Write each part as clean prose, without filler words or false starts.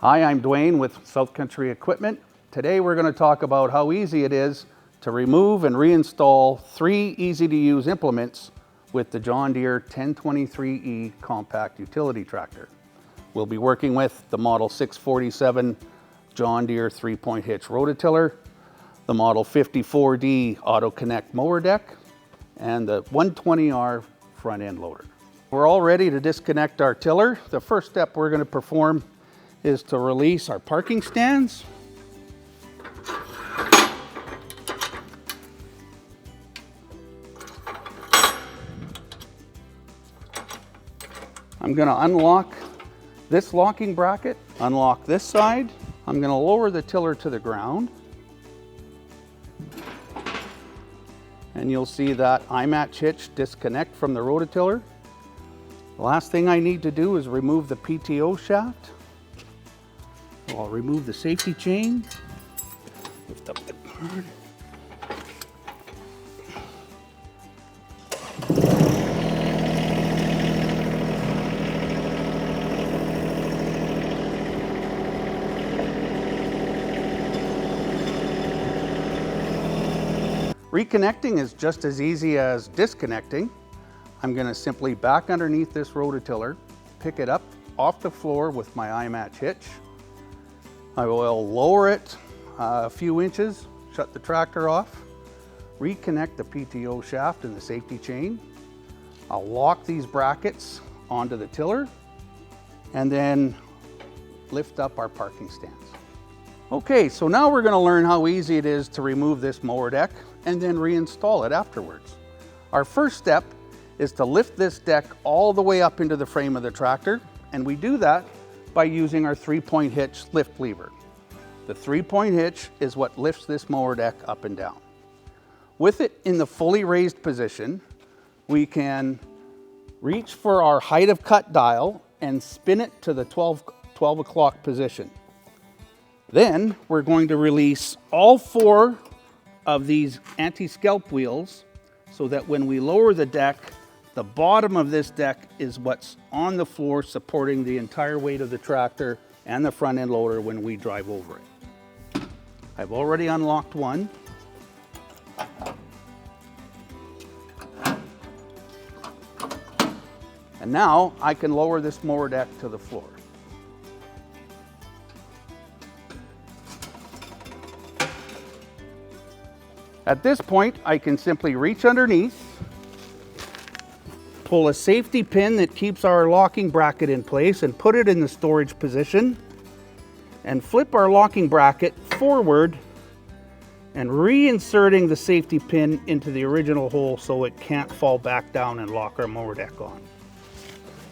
Hi, I'm Dwayne with South Country Equipment. Today we're going to talk about how easy it is to remove and reinstall 3 easy-to-use implements with the John Deere 1023E Compact Utility Tractor. We'll be working with the Model 647 John Deere 3-point hitch rototiller, the Model 54D AutoConnect mower deck, and the 120R front end loader. We're all ready to disconnect our tiller. The first step we're going to perform is to release our parking stands. I'm going to unlock this locking bracket, unlock this side. I'm going to lower the tiller to the ground. And you'll see that I-match hitch disconnect from the rototiller. The last thing I need to do is remove the PTO shaft. So I'll remove the safety chain, lift up the guard. Reconnecting is just as easy as disconnecting. I'm going to simply back underneath this rototiller, pick it up off the floor with my I-match hitch. I will lower it a few inches, shut the tractor off, reconnect the PTO shaft and the safety chain. I'll lock these brackets onto the tiller and then lift up our parking stands. Okay, so now we're going to learn how easy it is to remove this mower deck and then reinstall it afterwards. Our first step is to lift this deck all the way up into the frame of the tractor, and we do that by using our 3-point hitch lift lever. The 3-point hitch is what lifts this mower deck up and down. With it in the fully raised position, we can reach for our height of cut dial and spin it to the 12 o'clock position. Then we're going to release all 4 of these anti-scalp wheels so that when we lower the deck, the bottom of this deck is what's on the floor supporting the entire weight of the tractor and the front end loader when we drive over it. I've already unlocked one. And now I can lower this mower deck to the floor. At this point, I can simply reach underneath, pull a safety pin that keeps our locking bracket in place and put it in the storage position, and flip our locking bracket forward and reinserting the safety pin into the original hole so it can't fall back down and lock our mower deck on.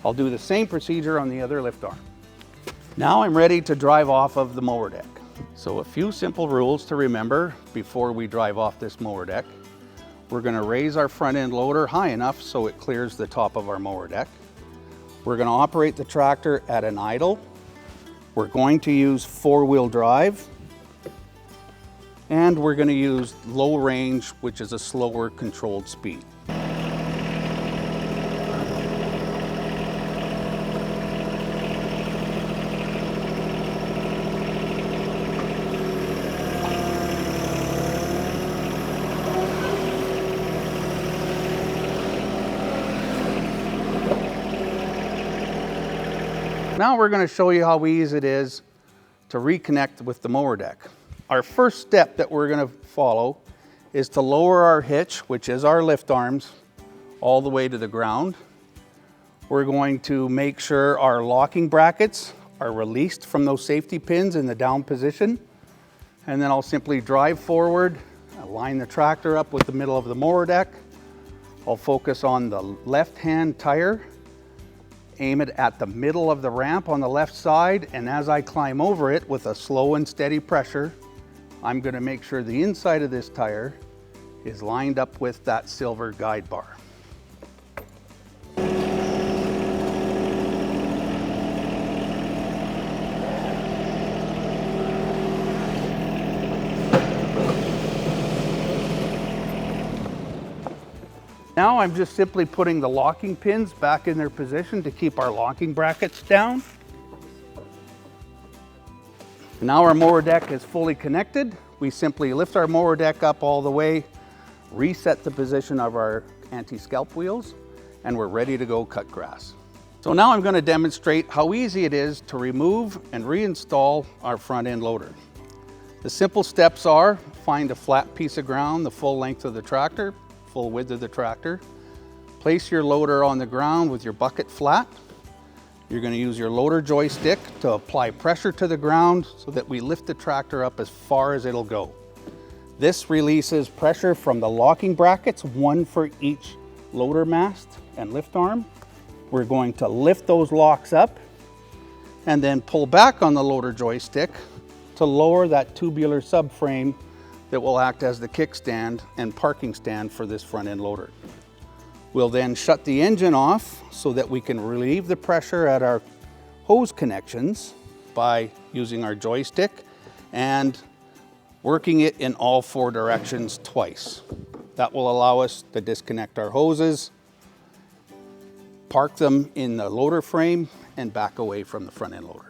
I'll do the same procedure on the other lift arm. Now I'm ready to drive off of the mower deck. So a few simple rules to remember before we drive off this mower deck. We're going to raise our front end loader high enough so it clears the top of our mower deck. We're going to operate the tractor at an idle. We're going to use 4-wheel drive. And we're going to use low range, which is a slower controlled speed. Now we're going to show you how easy it is to reconnect with the mower deck. Our first step that we're going to follow is to lower our hitch, which is our lift arms, all the way to the ground. We're going to make sure our locking brackets are released from those safety pins in the down position. And then I'll simply drive forward, line the tractor up with the middle of the mower deck. I'll focus on the left-hand tire, aim it at the middle of the ramp on the left side, and as I climb over it with a slow and steady pressure, I'm going to make sure the inside of this tire is lined up with that silver guide bar. Now I'm just simply putting the locking pins back in their position to keep our locking brackets down. Now our mower deck is fully connected. We simply lift our mower deck up all the way, reset the position of our anti-scalp wheels, and we're ready to go cut grass. So now I'm going to demonstrate how easy it is to remove and reinstall our front end loader. The simple steps are: find a flat piece of ground the full length of the tractor, full width of the tractor. Place your loader on the ground with your bucket flat. You're going to use your loader joystick to apply pressure to the ground so that we lift the tractor up as far as it'll go. This releases pressure from the locking brackets, one for each loader mast and lift arm. We're going to lift those locks up and then pull back on the loader joystick to lower that tubular subframe that will act as the kickstand and parking stand for this front end loader. We'll then shut the engine off so that we can relieve the pressure at our hose connections by using our joystick and working it in all four directions twice. That will allow us to disconnect our hoses, park them in the loader frame, and back away from the front end loader.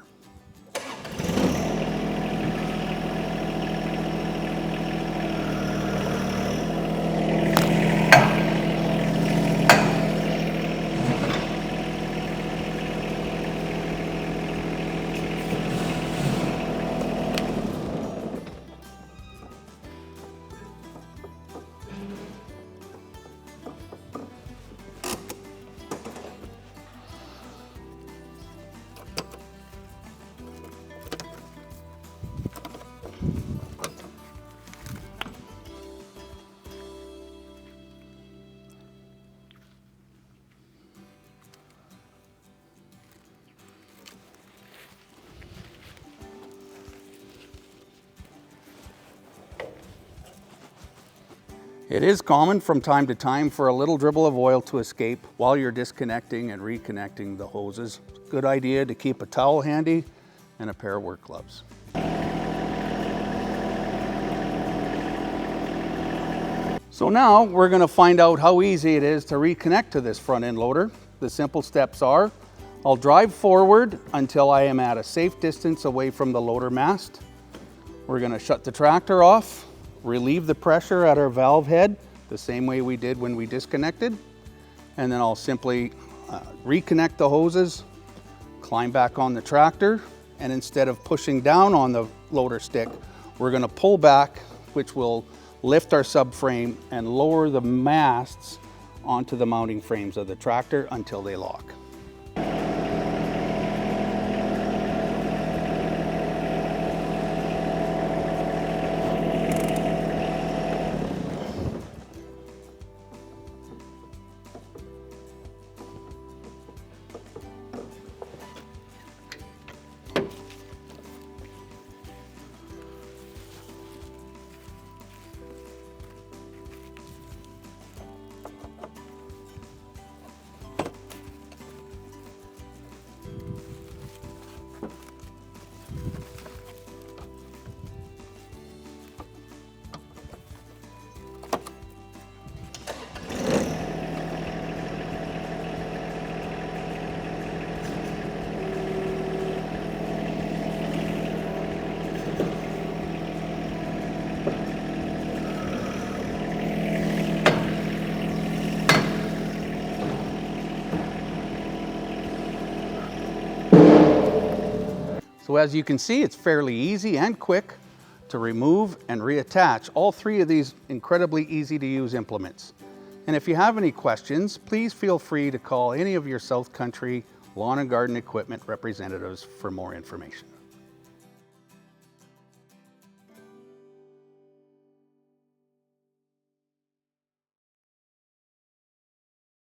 It is common from time to time for a little dribble of oil to escape while you're disconnecting and reconnecting the hoses. Good idea to keep a towel handy and a pair of work gloves. So now we're going to find out how easy it is to reconnect to this front end loader. The simple steps are: I'll drive forward until I am at a safe distance away from the loader mast. We're going to shut the tractor off, relieve the pressure at our valve head the same way we did when we disconnected, and then I'll simply reconnect the hoses, climb back on the tractor, and instead of pushing down on the loader stick, we're going to pull back, which will lift our subframe and lower the masts onto the mounting frames of the tractor until they lock. So as you can see, it's fairly easy and quick to remove and reattach all three of these incredibly easy to use implements. And if you have any questions, please feel free to call any of your South Country lawn and garden equipment representatives for more information.